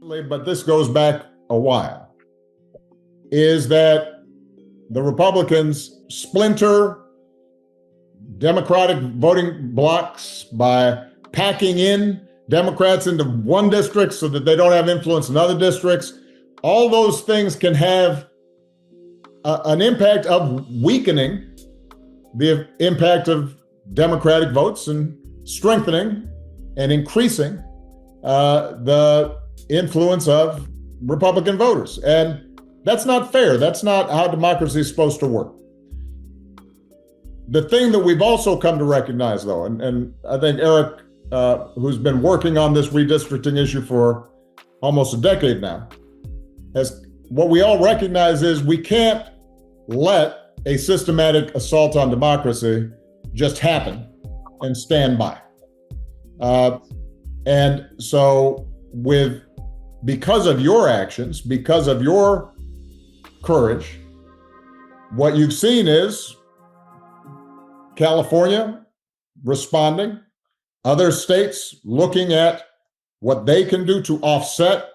but this goes back a while, is that the Republicans splinter Democratic voting blocks by packing in Democrats into one district so that they don't have influence in other districts. All those things can have an impact of weakening the impact of Democratic votes and strengthening and increasing the influence of Republican voters. And that's not fair. That's not how democracy is supposed to work. The thing that we've also come to recognize, though, and I think Eric, who's been working on this redistricting issue for almost a decade now, what we all recognize is we can't let a systematic assault on democracy just happen and stand by. And so because of your actions, because of your courage, what you've seen is California responding, other states looking at what they can do to offset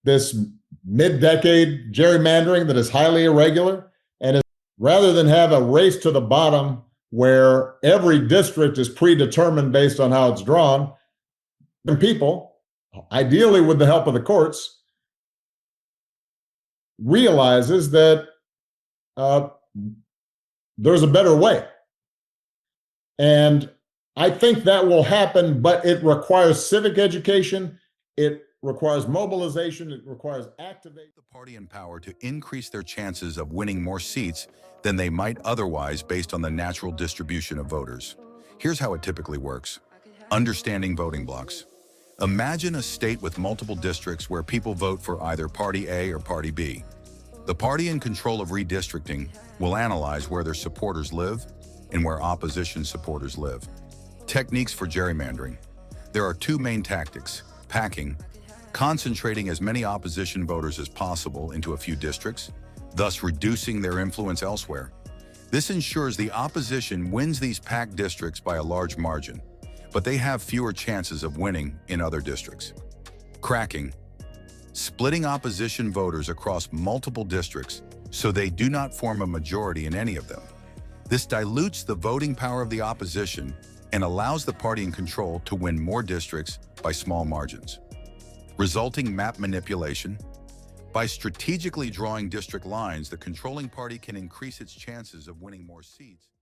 this mid-decade gerrymandering that is highly irregular. And rather than have a race to the bottom where every district is predetermined based on how it's drawn, and people, ideally with the help of the courts, realizes that there's a better way. And I think that will happen, but it requires civic education. It requires mobilization. It requires activate the party in power to increase their chances of winning more seats than they might otherwise based on the natural distribution of voters. Here's how it typically works. Understanding voting blocks. Imagine a state with multiple districts where people vote for either Party A or Party B. The party in control of redistricting will analyze where their supporters live and where opposition supporters live. Techniques for gerrymandering. There are two main tactics: packing, concentrating as many opposition voters as possible into a few districts, thus reducing their influence elsewhere. This ensures the opposition wins these packed districts by a large margin, but they have fewer chances of winning in other districts. Cracking, splitting opposition voters across multiple districts so they do not form a majority in any of them. This dilutes the voting power of the opposition and allows the party in control to win more districts by small margins. Resulting map manipulation. By strategically drawing district lines, the controlling party can increase its chances of winning more seats.